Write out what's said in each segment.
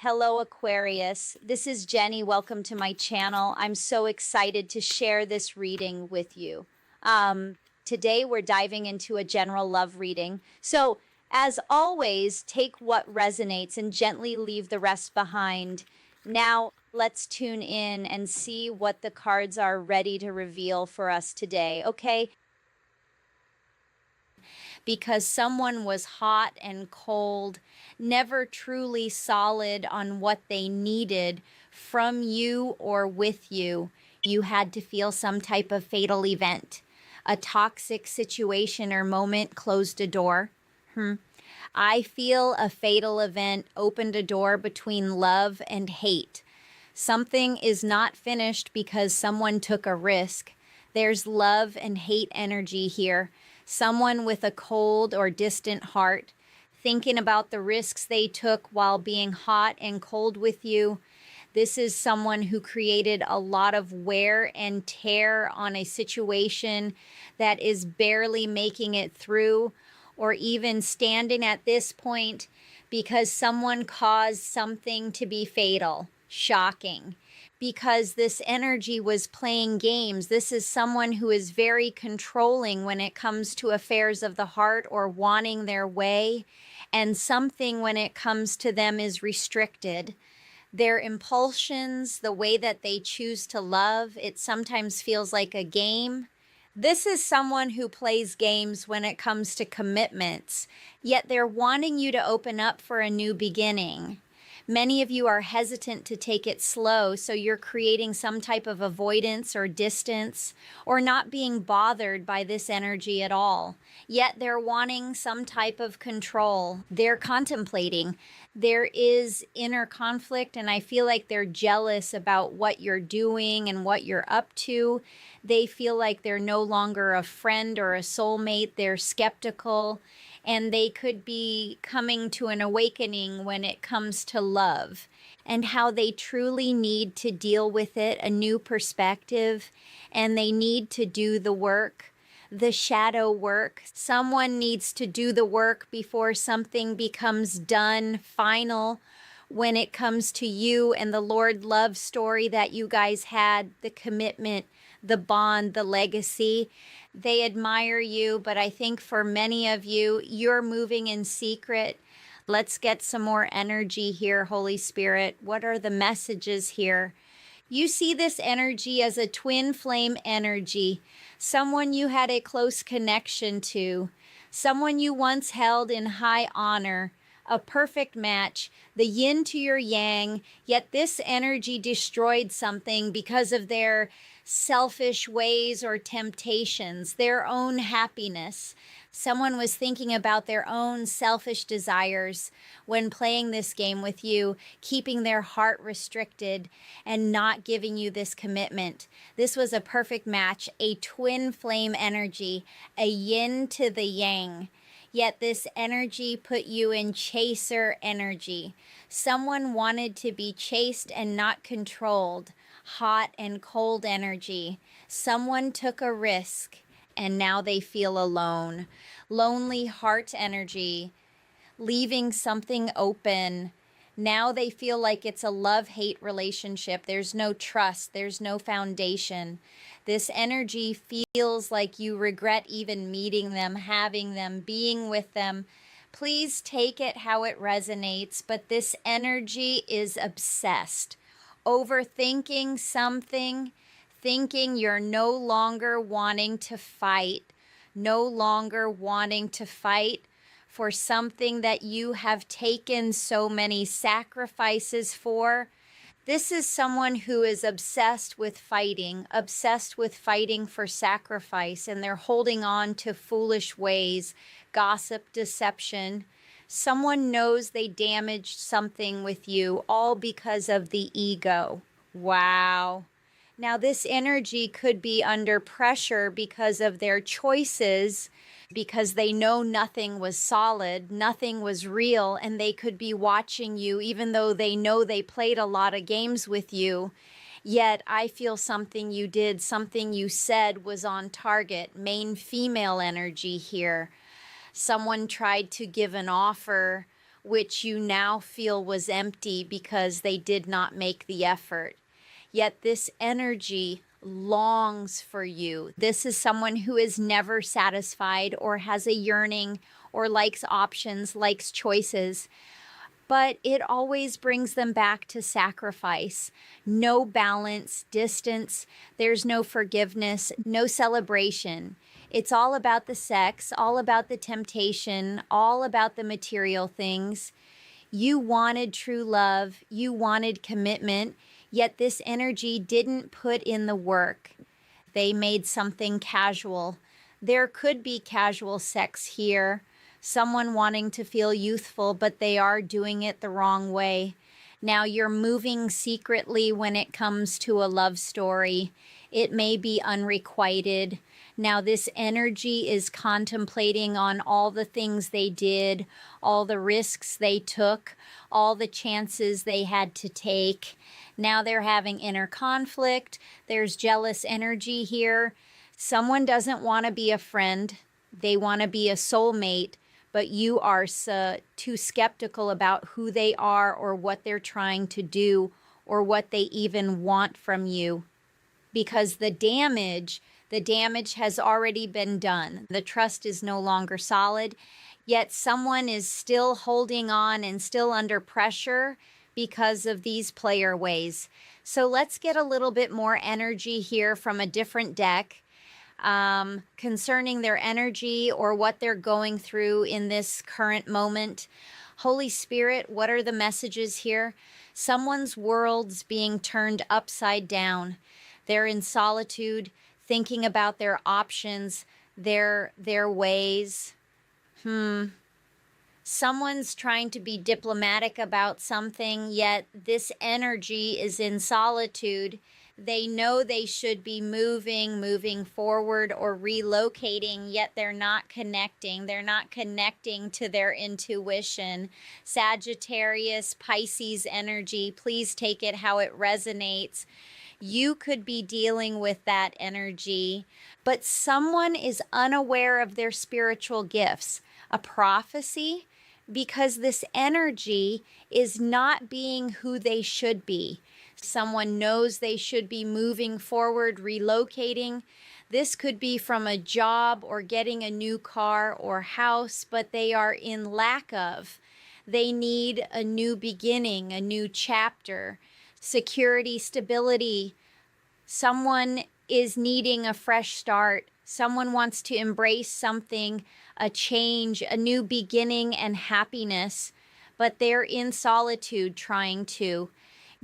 Hello, Aquarius. This is Jenny. Welcome to my channel. I'm so excited to share this reading with you. Today, we're diving into a general love reading. So, as always, take what resonates and gently leave the rest behind. Now, let's tune in and see what the cards are ready to reveal for us today, okay? Because someone was hot and cold, never truly solid on what they needed from you or with you. You had to feel some type of fatal event. A toxic situation or moment closed a door. I feel a fatal event opened a door between love and hate. Something is not finished because someone took a risk. There's love and hate energy here. Someone with a cold or distant heart, thinking about the risks they took while being hot and cold with you. This is someone who created a lot of wear and tear on a situation that is barely making it through, or even standing at this point because someone caused something to be fatal. Shocking. Because this energy was playing games. This is someone who is very controlling when it comes to affairs of the heart or wanting their way, and something when it comes to them is restricted. Their impulsions, the way that they choose to love, it sometimes feels like a game. This is someone who plays games when it comes to commitments, yet they're wanting you to open up for a new beginning. Many of you are hesitant to take it slow, so you're creating some type of avoidance or distance, or not being bothered by this energy at all. Yet they're wanting some type of control. They're contemplating. There is inner conflict, and I feel like they're jealous about what you're doing and what you're up to. They feel like they're no longer a friend or a soulmate. They're skeptical. And they could be coming to an awakening when it comes to love and how they truly need to deal with it, a new perspective, and they need to do the work, the shadow work. Someone needs to do the work before something becomes done, final, when it comes to you and the Lord love story that you guys had, the commitment, the bond, the legacy. They admire you, but I think for many of you, you're moving in secret. Let's get some more energy here, Holy Spirit. What are the messages here? You see this energy as a twin flame energy, someone you had a close connection to, someone you once held in high honor, a perfect match, the yin to your yang, yet this energy destroyed something because of their selfish ways or temptations, their own happiness. Someone was thinking about their own selfish desires when playing this game with you, keeping their heart restricted and not giving you this commitment. This was a perfect match, a twin flame energy, a yin to the yang. Yet this energy put you in chaser energy. Someone wanted to be chased and not controlled. Hot and cold energy. Someone took a risk and now they feel alone. Lonely heart energy, leaving something open. Now they feel like it's a love-hate relationship. There's no trust. There's no foundation. This energy feels like you regret even meeting them, having them, being with them. Please take it how it resonates, but this energy is obsessed. Overthinking something, thinking you're no longer wanting to fight, no longer wanting to fight for something that you have taken so many sacrifices for. This is someone who is obsessed with fighting for sacrifice, and they're holding on to foolish ways, gossip, deception. Someone knows they damaged something with you, all because of the ego. Wow. Now this energy could be under pressure because of their choices, because they know nothing was solid, nothing was real, and they could be watching you even though they know they played a lot of games with you. Yet I feel something you did, something you said was on target. Main female energy here. Someone tried to give an offer which you now feel was empty because they did not make the effort. Yet this energy longs for you. This is someone who is never satisfied or has a yearning or likes options, likes choices. But it always brings them back to sacrifice. No balance, distance, there's no forgiveness, no celebration. It's all about the sex, all about the temptation, all about the material things. You wanted true love, you wanted commitment, yet this energy didn't put in the work. They made something casual. There could be casual sex here, someone wanting to feel youthful, but they are doing it the wrong way. Now you're moving secretly when it comes to a love story. It may be unrequited. Now this energy is contemplating on all the things they did, all the risks they took, all the chances they had to take. Now they're having inner conflict. There's jealous energy here. Someone doesn't want to be a friend. They want to be a soulmate, but you are too skeptical about who they are or what they're trying to do or what they even want from you. Because the damage has already been done. The trust is no longer solid, yet someone is still holding on and still under pressure because of these player ways. So let's get a little bit more energy here from a different deck concerning their energy or what they're going through in this current moment. Holy Spirit, what are the messages here? Someone's world's being turned upside down. They're in solitude, thinking about their options, their ways. Someone's trying to be diplomatic about something, yet this energy is in solitude. They know they should be moving forward or relocating, yet they're not connecting. They're not connecting to their intuition. Sagittarius, Pisces energy, please take it how it resonates. You could be dealing with that energy, but someone is unaware of their spiritual gifts. A prophecy, because this energy is not being who they should be. Someone knows they should be moving forward, relocating. This could be from a job or getting a new car or house, but they are in lack of. They need a new beginning, a new chapter. Security, stability. Someone is needing a fresh start. Someone wants to embrace something, a change, a new beginning and happiness, but they're in solitude trying to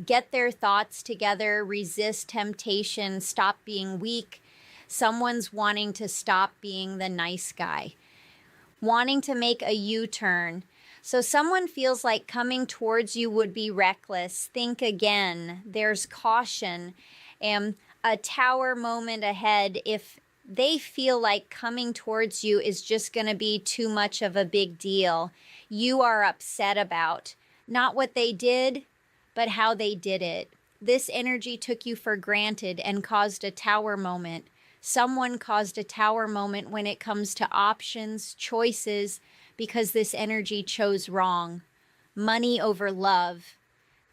get their thoughts together, resist temptation, stop being weak. Someone's wanting to stop being the nice guy, wanting to make a U-turn. So someone feels like coming towards you would be reckless. Think again. There's caution and a tower moment ahead. If they feel like coming towards you is just going to be too much of a big deal, you are upset about not what they did, but how they did it. This energy took you for granted and caused a tower moment. Someone caused a tower moment when it comes to options, choices, because this energy chose wrong. Money over love.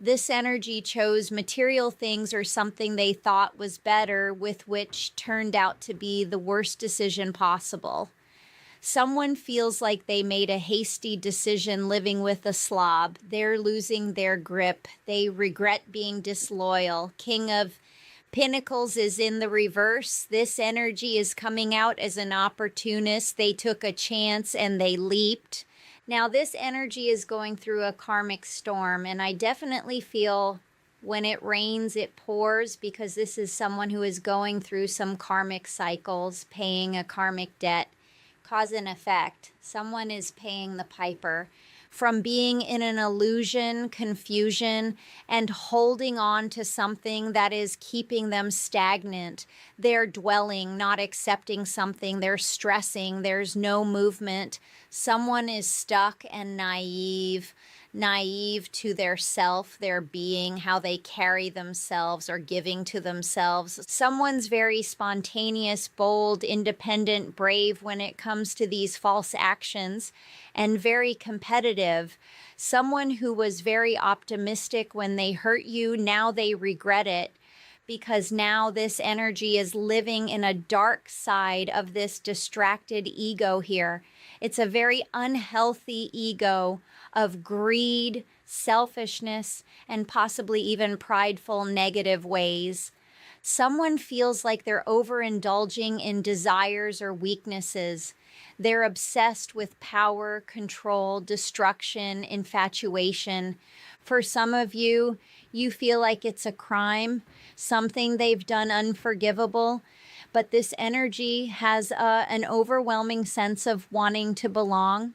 This energy chose material things or something they thought was better, with which turned out to be the worst decision possible. Someone feels like they made a hasty decision living with a slob. They're losing their grip. They regret being disloyal. King of Pentacles is in the reverse. This energy is coming out as an opportunist. They took a chance and they leaped. Now this energy is going through a karmic storm, and I definitely feel when it rains, it pours, because this is someone who is going through some karmic cycles, paying a karmic debt. Cause and effect. Someone is paying the piper. From being in an illusion, confusion, and holding on to something that is keeping them stagnant. They're dwelling, not accepting something. They're stressing. There's no movement. Someone is stuck and naive, naive to their self, their being, how they carry themselves or giving to themselves. Someone's very spontaneous, bold, independent, brave when it comes to these false actions, and very competitive. Someone who was very optimistic when they hurt you, now they regret it, because now this energy is living in a dark side of this distracted ego here. It's a very unhealthy ego of greed, selfishness, and possibly even prideful negative ways. Someone feels like they're overindulging in desires or weaknesses. They're obsessed with power, control, destruction, infatuation. For some of you, you feel like it's a crime, something they've done unforgivable, but this energy has an overwhelming sense of wanting to belong.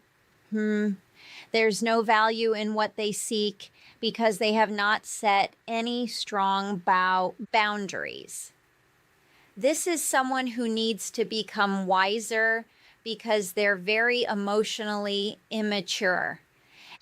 There's no value in what they seek because they have not set any strong boundaries. This is someone who needs to become wiser because they're very emotionally immature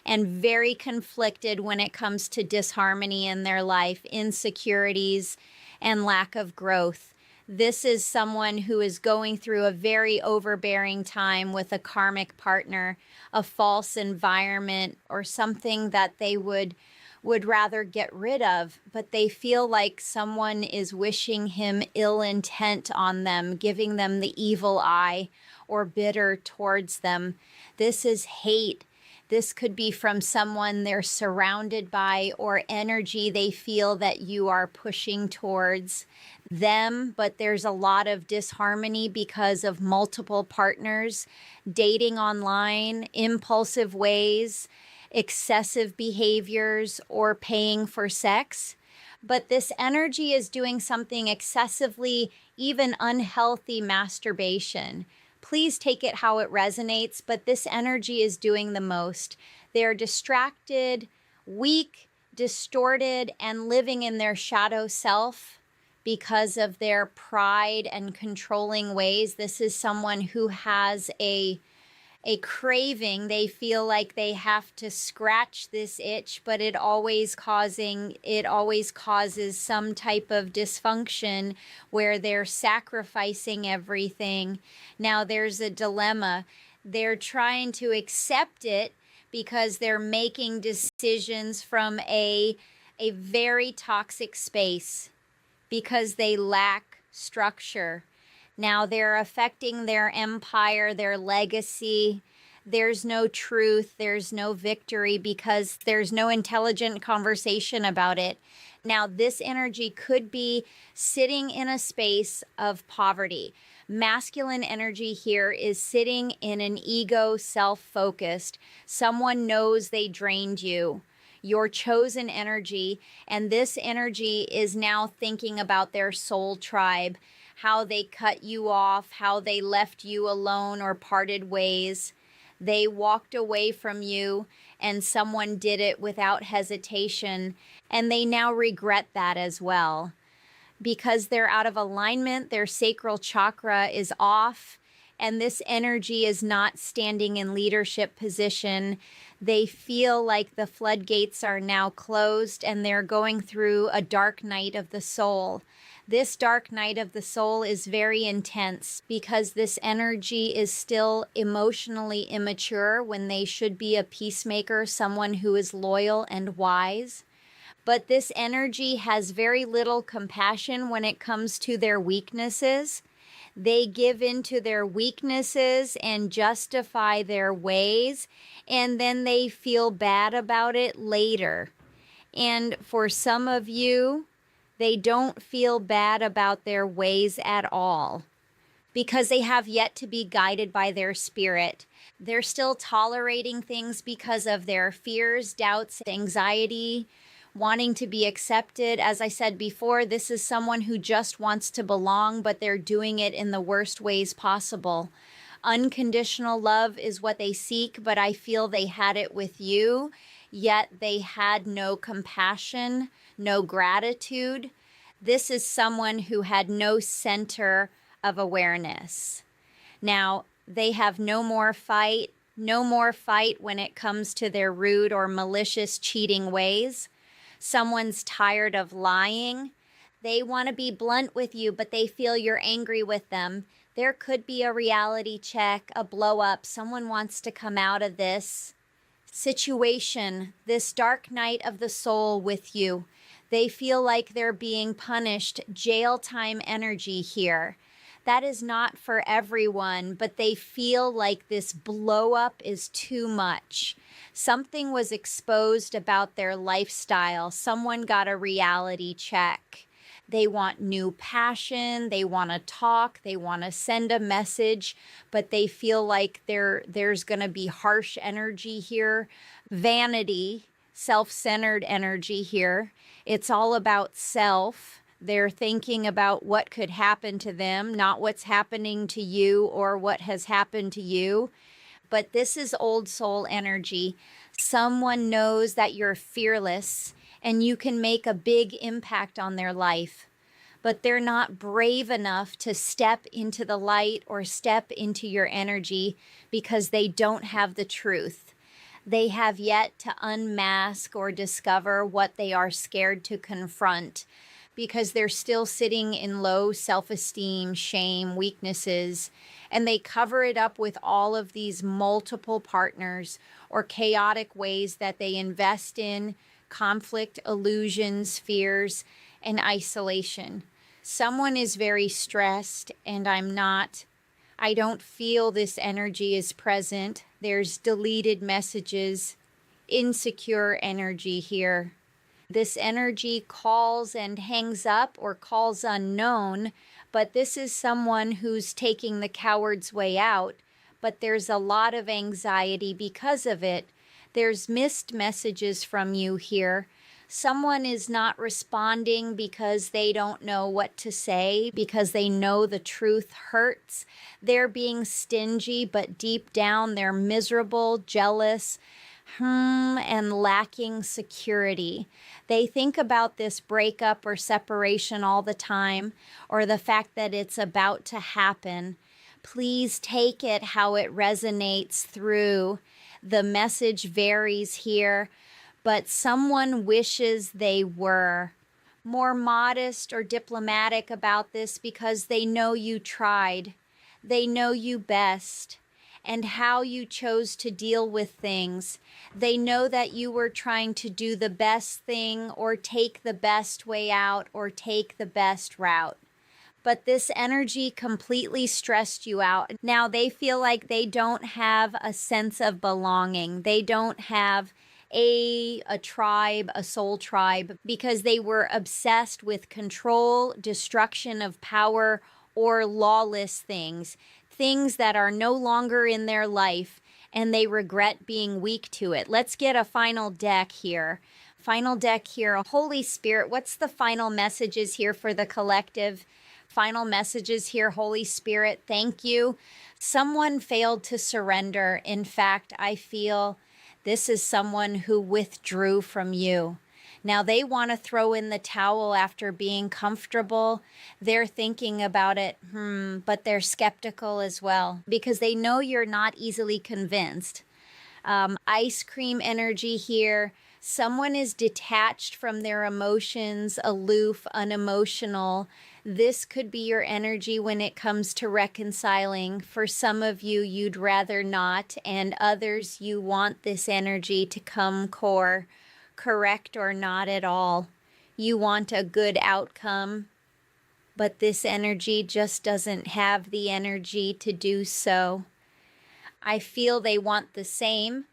and very conflicted when it comes to disharmony in their life, insecurities, and lack of growth. This is someone who is going through a very overbearing time with a karmic partner, a false environment, or something that they would rather get rid of, but they feel like someone is wishing him ill intent on them, giving them the evil eye, or bitter towards them. This is hate. This could be from someone they're surrounded by or energy they feel that you are pushing towards them, but there's a lot of disharmony because of multiple partners, dating online, impulsive ways, excessive behaviors, or paying for sex. But this energy is doing something excessively, even unhealthy masturbation. Please take it how it resonates, but this energy is doing the most. They're distracted, weak, distorted, and living in their shadow self because of their pride and controlling ways. This is someone who has a craving. They feel like they have to scratch this itch, but it always causes some type of dysfunction where they're sacrificing everything. Now there's a dilemma. They're trying to accept it because they're making decisions from a very toxic space because they lack structure. Now they're affecting their empire, their legacy. There's no truth, there's no victory because there's no intelligent conversation about it. Now this energy could be sitting in a space of poverty. Masculine energy here is sitting in an ego, self-focused. Someone knows they drained you, your chosen energy, and this energy is now thinking about their soul tribe, how they cut you off, how they left you alone or parted ways. They walked away from you and someone did it without hesitation, and they now regret that as well. Because they're out of alignment, their sacral chakra is off, and this energy is not standing in leadership position. They feel like the floodgates are now closed and they're going through a dark night of the soul. This dark night of the soul is very intense because this energy is still emotionally immature when they should be a peacemaker, someone who is loyal and wise. But this energy has very little compassion when it comes to their weaknesses. They give in to their weaknesses and justify their ways, and then they feel bad about it later. And for some of you, they don't feel bad about their ways at all because they have yet to be guided by their spirit. They're still tolerating things because of their fears, doubts, anxiety, wanting to be accepted. As I said before, this is someone who just wants to belong, but they're doing it in the worst ways possible. Unconditional love is what they seek, but I feel they had it with you, yet they had no compassion, no gratitude. This is someone who had no center of awareness. Now, they have no more fight, No more fight when it comes to their rude or malicious cheating ways. Someone's tired of lying. They want to be blunt with you, but they feel you're angry with them. There could be a reality check, a blow up. Someone wants to come out of this situation, this dark night of the soul with you. They feel like they're being punished, jail time energy here. That is not for everyone, but they feel like this blow up is too much. Something was exposed about their lifestyle. Someone got a reality check. They want new passion. They want to talk. They want to send a message, but they feel like there's going to be harsh energy here. Vanity, self-centered energy here. It's all about self. They're thinking about what could happen to them, not what's happening to you or what has happened to you. But this is old soul energy. Someone knows that you're fearless and you can make a big impact on their life, but they're not brave enough to step into the light or step into your energy because they don't have the truth. They have yet to unmask or discover what they are scared to confront because they're still sitting in low self-esteem, shame, weaknesses, and they cover it up with all of these multiple partners or chaotic ways that they invest in conflict, illusions, fears, and isolation. Someone is very stressed, and I don't feel this energy is present. There's deleted messages, insecure energy here. This energy calls and hangs up or calls unknown, but this is someone who's taking the coward's way out, but there's a lot of anxiety because of it. There's missed messages from you here. Someone is not responding because they don't know what to say, because they know the truth hurts. They're being stingy, but deep down they're miserable, jealous, and lacking security. They think about this breakup or separation all the time, or the fact that it's about to happen. Please take it how it resonates through. The message varies here, but someone wishes they were more modest or diplomatic about this because they know you tried. They know you best and how you chose to deal with things. They know that you were trying to do the best thing or take the best way out or take the best route. But this energy completely stressed you out. Now they feel like they don't have a sense of belonging. They don't have a tribe, a soul tribe, because they were obsessed with control, destruction of power, or lawless things, things that are no longer in their life, and they regret being weak to it. Let's get a final deck here. Final deck here. Holy Spirit, what's the final messages here for the collective? Final messages here, Holy Spirit, thank you. Someone failed to surrender. In fact, I feel this is someone who withdrew from you. Now they want to throw in the towel after being comfortable. They're thinking about it, but they're skeptical as well because they know you're not easily convinced. Ice cream energy here. Someone is detached from their emotions, aloof, unemotional. This could be your energy when it comes to reconciling. For some of you, you'd rather not, and others, you want this energy to come core, correct or not at all. You want a good outcome, but this energy just doesn't have the energy to do so. I feel they want the same,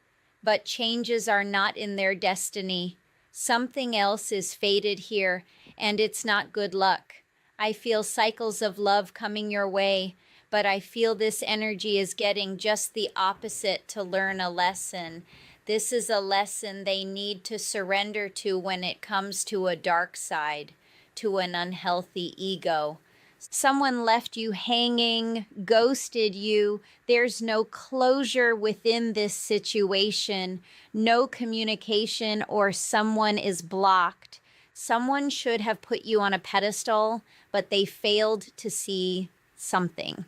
but changes are not in their destiny. Something else is fated here, and it's not good luck. I feel cycles of love coming your way, but I feel this energy is getting just the opposite to learn a lesson. This is a lesson they need to surrender to when it comes to a dark side, to an unhealthy ego. Someone left you hanging, ghosted you. There's no closure within this situation, no communication, or someone is blocked. Someone should have put you on a pedestal, but they failed to see something.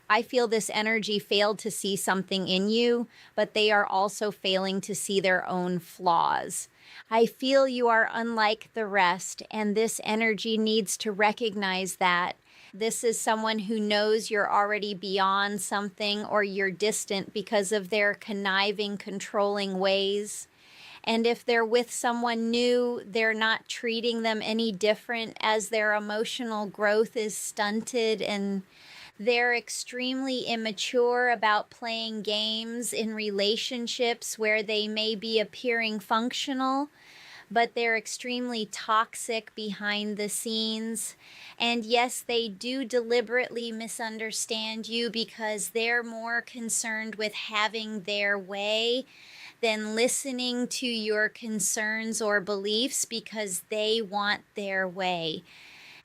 I feel this energy failed to see something in you, but they are also failing to see their own flaws. I feel you are unlike the rest, and this energy needs to recognize that. This is someone who knows you're already beyond something or you're distant because of their conniving, controlling ways. And if they're with someone new, they're not treating them any different as their emotional growth is stunted, and they're extremely immature about playing games in relationships where they may be appearing functional, but they're extremely toxic behind the scenes. And yes, they do deliberately misunderstand you because they're more concerned with having their way than listening to your concerns or beliefs because they want their way.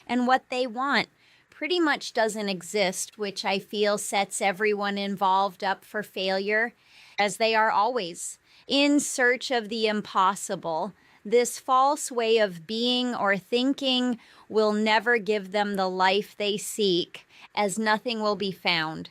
And what they want pretty much doesn't exist, which I feel sets everyone involved up for failure, as they are always in search of the impossible. This false way of being or thinking will never give them the life they seek, as nothing will be found.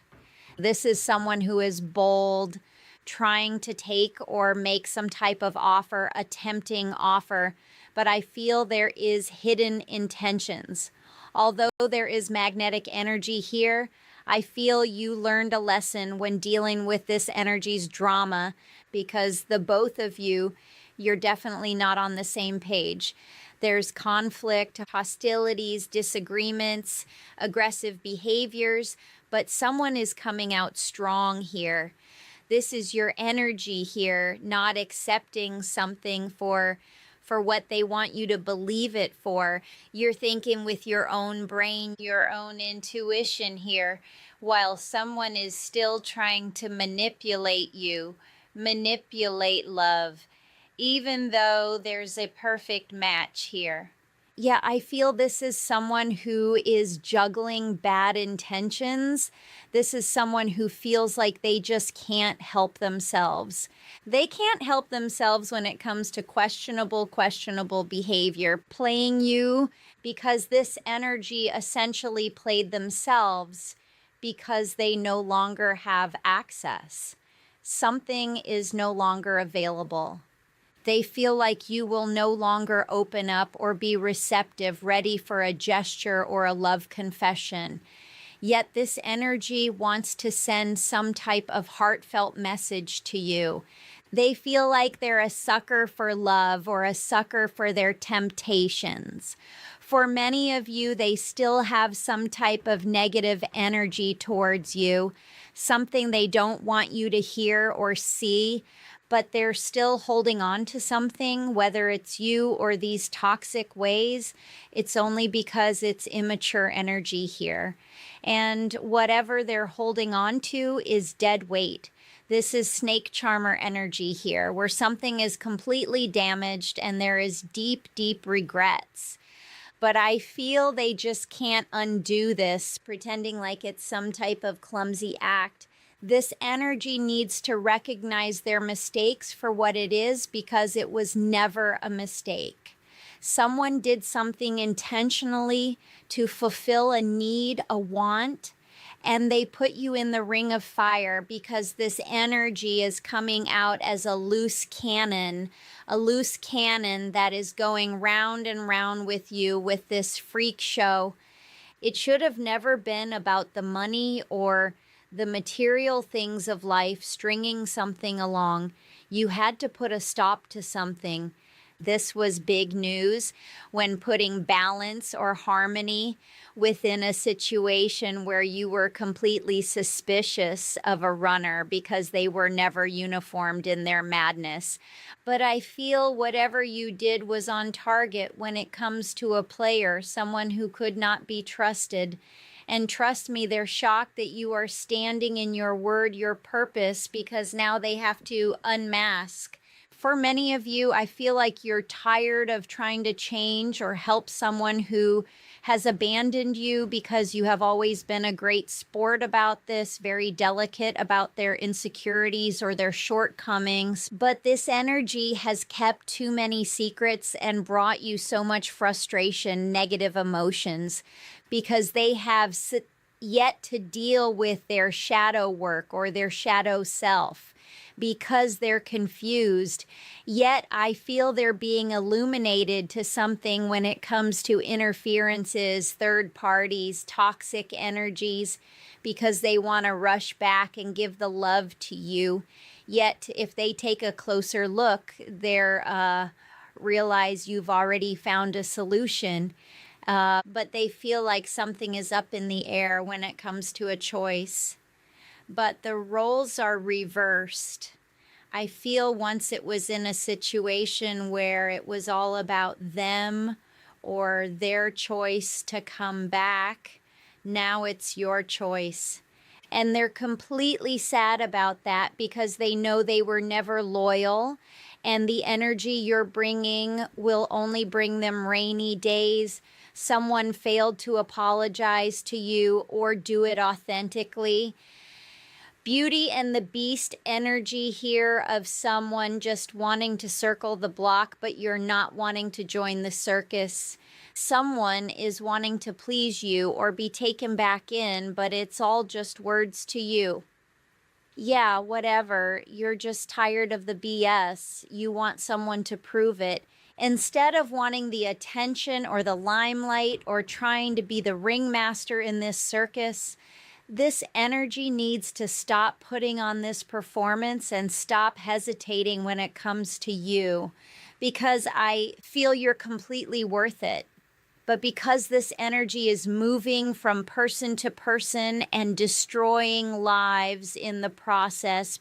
This is someone who is bold, trying to take or make some type of offer, a tempting offer, but I feel there is hidden intentions. Although there is magnetic energy here, I feel you learned a lesson when dealing with this energy's drama, because the both of you, you're definitely not on the same page. There's conflict, hostilities, disagreements, aggressive behaviors, but someone is coming out strong here. This is your energy here, not accepting something for what they want you to believe it for. You're thinking with your own brain, your own intuition here, while someone is still trying to manipulate you, manipulate love, even though there's a perfect match here. Yeah, I feel this is someone who is juggling bad intentions. This is someone who feels like they just can't help themselves. They can't help themselves when it comes to questionable behavior, playing you, because this energy essentially played themselves because they no longer have access. Something is no longer available. They feel like you will no longer open up or be receptive, ready for a gesture or a love confession. Yet this energy wants to send some type of heartfelt message to you. They feel like they're a sucker for love or a sucker for their temptations. For many of you, they still have some type of negative energy towards you, something they don't want you to hear or see, but they're still holding on to something, whether it's you or these toxic ways. It's only because it's immature energy here. And whatever they're holding on to is dead weight. This is snake charmer energy here, where something is completely damaged and there is deep, deep regrets. But I feel they just can't undo this, pretending like it's some type of clumsy act. This energy needs to recognize their mistakes for what it is, because it was never a mistake. Someone did something intentionally to fulfill a need, a want, and they put you in the ring of fire because this energy is coming out as a loose cannon that is going round and round with you with this freak show. It should have never been about the money or the material things of life stringing something along. You had to put a stop to something. This was big news when putting balance or harmony within a situation where you were completely suspicious of a runner because they were never uniformed in their madness. But I feel whatever you did was on target when it comes to a player, someone who could not be trusted. And trust me, they're shocked that you are standing in your word, your purpose, because now they have to unmask. For many of you, I feel like you're tired of trying to change or help someone who has abandoned you because you have always been a great sport about this, very delicate about their insecurities or their shortcomings. But this energy has kept too many secrets and brought you so much frustration, negative emotions, because they have yet to deal with their shadow work or their shadow self because they're confused. Yet I feel they're being illuminated to something when it comes to interferences, third parties, toxic energies, because they want to rush back and give the love to you. Yet if they take a closer look, they're realize you've already found a solution. But they feel like something is up in the air when it comes to a choice. But the roles are reversed. I feel once it was in a situation where it was all about them or their choice to come back. Now it's your choice. And they're completely sad about that because they know they were never loyal, and the energy you're bringing will only bring them rainy days. Someone failed to apologize to you or do it authentically. Beauty and the Beast energy here of someone just wanting to circle the block, but you're not wanting to join the circus. Someone is wanting to please you or be taken back in, but it's all just words to you. Yeah, whatever. You're just tired of the BS. You want someone to prove it. Instead of wanting the attention or the limelight or trying to be the ringmaster in this circus, this energy needs to stop putting on this performance and stop hesitating when it comes to you, because I feel you're completely worth it. But because this energy is moving from person to person and destroying lives in the process,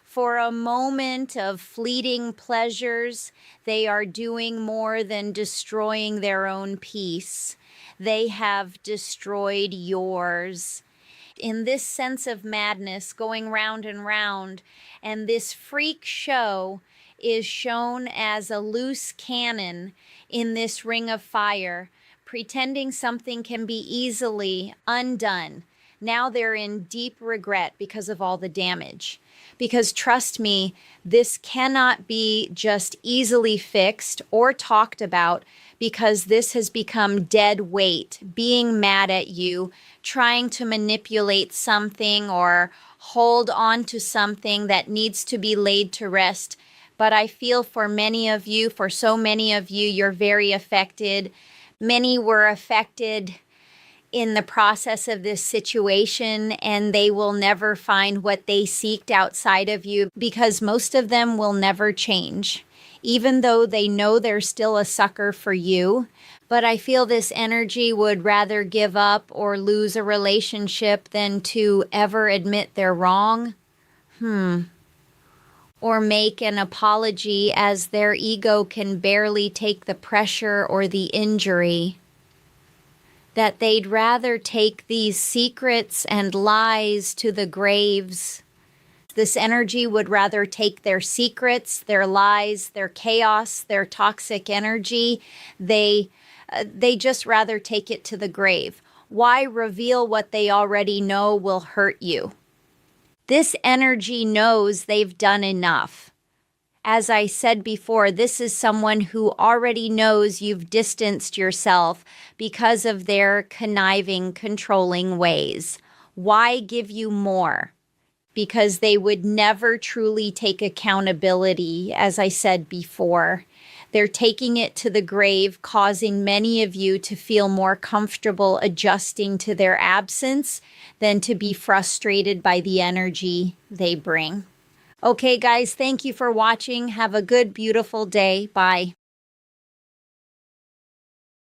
for a moment of fleeting pleasures, they are doing more than destroying their own peace. They have destroyed yours. In this sense of madness going round and round, and this freak show is shown as a loose cannon in this ring of fire, pretending something can be easily undone. Now they're in deep regret because of all the damage. Because trust me, this cannot be just easily fixed or talked about, because this has become dead weight, being mad at you, trying to manipulate something or hold on to something that needs to be laid to rest. But I feel for many of you, for so many of you, you're very affected. Many were affected in the process of this situation, and they will never find what they seeked outside of you, because most of them will never change, even though they know they're still a sucker for you. But I feel this energy would rather give up or lose a relationship than to ever admit they're wrong. Or make an apology, as their ego can barely take the pressure or the injury. That they'd rather take these secrets and lies to the graves. This energy would rather take their secrets, their lies, their chaos, their toxic energy. They just rather take it to the grave. Why reveal what they already know will hurt you? This energy knows they've done enough. As I said before, this is someone who already knows you've distanced yourself because of their conniving, controlling ways. Why give you more? Because they would never truly take accountability, as I said before. They're taking it to the grave, causing many of you to feel more comfortable adjusting to their absence than to be frustrated by the energy they bring. Okay, guys, thank you for watching. Have a good, beautiful day. Bye.